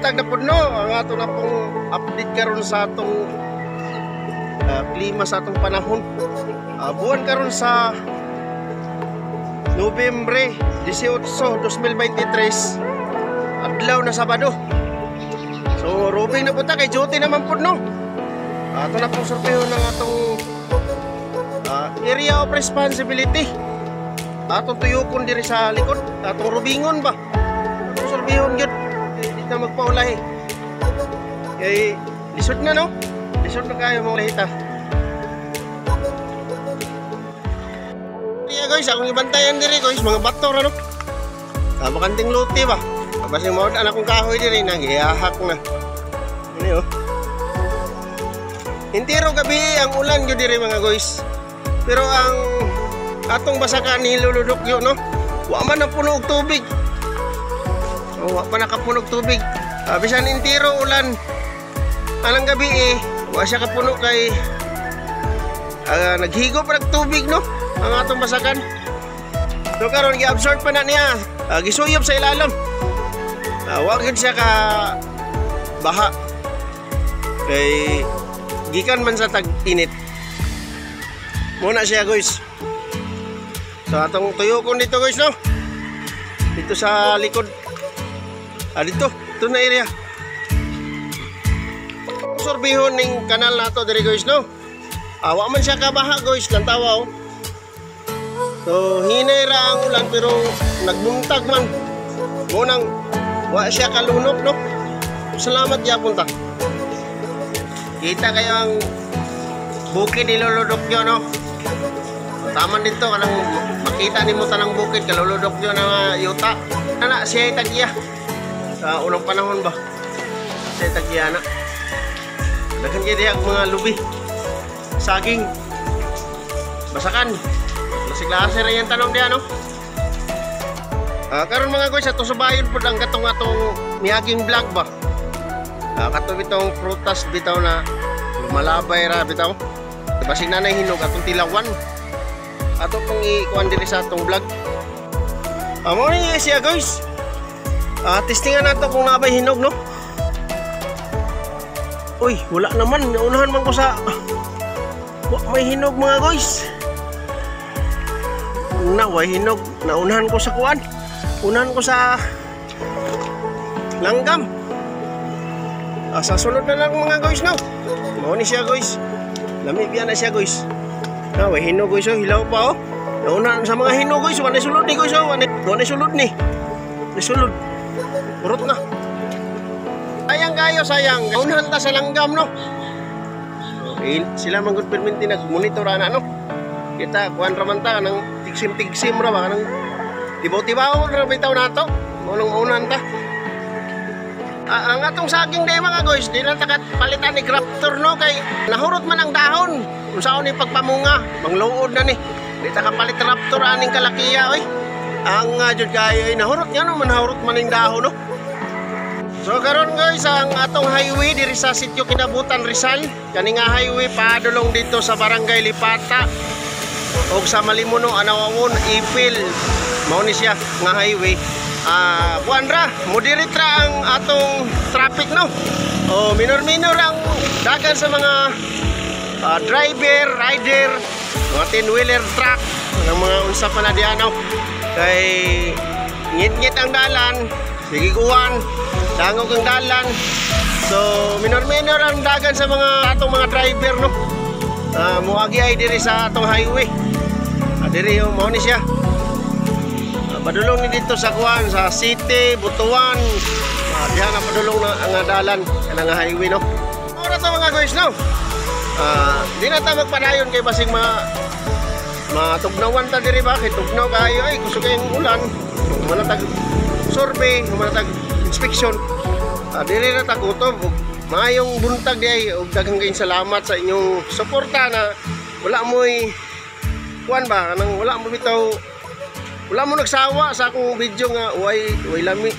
buntag na puno ang ato na pong update karon sa atong klima sa atong panahon. Buwan karon sa Nobyembre 18, 2023, adlaw na Sabado. So robing na punta kay duty naman po no. Ato na pong sortehon ng atong area of responsibility. Atong tuyokon diri sa likod, atong rubingon ba. Atong sorbihon gyud. Di na magpaulay. Kay lisod na no. Lisod na kayo mga lahita. Iya guys, akong ibantayan diri guys, mga bato ra no. Makanting luti ba. Basta mo ana kong kahoy diri nang gihahak na. Ini oh. Intiro gabi ang ulan gyud diri mga guys. Pero ang atong basakan niluludok yo no. Wa man na puno og tubig. Wa pa nakapunog tubig. Bisan intiro ulan. Alang gabi wa siya kapuno kay naghigop ra tubig no ang atong basakan. So karon gi-absorb pa na niya. Gisuyop sa ilalim. Wa gyud siya ka baha. Kay gikan man sa tag-init. Muna siya guys. So atong tuyokon dito guys no. Dito sa likod. Dito na area. Sorbihon ning kanal nato diri guys no. Wa man siya kabaha guys kan tawa oh. So hinay ra ang ulan pero nagbuntag man. Munang wa siya kalunok no. Salamat gyapon ta. Kita kayo ang bukid niluludok nyo no. Taman dito kanang makita nimo tanang bukid kaluludok nyo na yuta. Ana siya ay tagya. Sa unang panahon ba? Siya ay tagya na. Daghan gyud ang mga lubi. Saging. Basakan. Klase-klase ra yan tanong diyan no. Karon mga guys ato subayon pud ang katong miaging vlog ba. Kato bitong prutas bitaw na lumalabay ra bitaw. Basig na hinog atong tilawan. Ato pong ikuan diri sa atong vlog. Amo ni siya guys. Testingan nato kung nabay hinog no. Uy, wala naman. Naunahan man ko sa may hinog mga guys. Way hinog. Naunahan ko sa kuan. Unahan ko sa langgam. Sa sunod na lang mga guys no. Mao ni siya guys. Lamig yan na siya guys. Way hinog guys oh. Hilaw pa oh. Naunahan sa mga hinog guys. Wanay sulod ni guys oh. Wanay sulod ni. Nisulod. Urot na. Sayang kayo, sayang. Unahan ta sa langgam, no? Sila manggod perminti nag-monitor na, no? Kita, kuhan raman ta, nang tigsim-tigsim ra ba? Nang tibaw-tibaw ra bitaw na to. Unang-unahan ta. Ang atong saging day mga guys, di na takat palitan ni grafter, no? Kay nahurot man ang dahon. Kung saan ni pagpamunga, mangluod na ni. Di ta kapalit raptor aning kalakiya, oy. Ang jud kayo, nahurot nga no, manahurot man ang dahon, no? So karon guys ang atong highway diri sa Sitio Kinabutan Rizal. Kani nga highway padulong dito sa Barangay Lipata og sa Malimuno Anawawon Ipil. Mao ni siya nga highway. Buanra, moderate ra ang atong traffic no. O minor-minor ang dagan sa mga driver, rider, mga 10-wheeler truck, mga unsa pa na diyan no. Kay ngit-ngit ang dalan, sige kuwan. Dangog ang dalan. So minor-minor ang dagan sa mga atong mga driver no. Muagi ay diri sa atong highway. Diri yung mao ni siya. Padulong ni dito sa kuan sa city, Butuan. Diha na padulong na ang dalan kanang highway no. Ora to mga guys no. Di na ta magpadayon kay basig matugnawan ta diri ba kay tugnaw kayo ay gusto kayong ulan. Manatag survey, manatag inspection. Dili na tagutob. Maayong buntag di ug daghang kayong salamat sa inyong suporta na wala mo'y kuan ba kanang wala mo nagsawa sa akong video nga way lami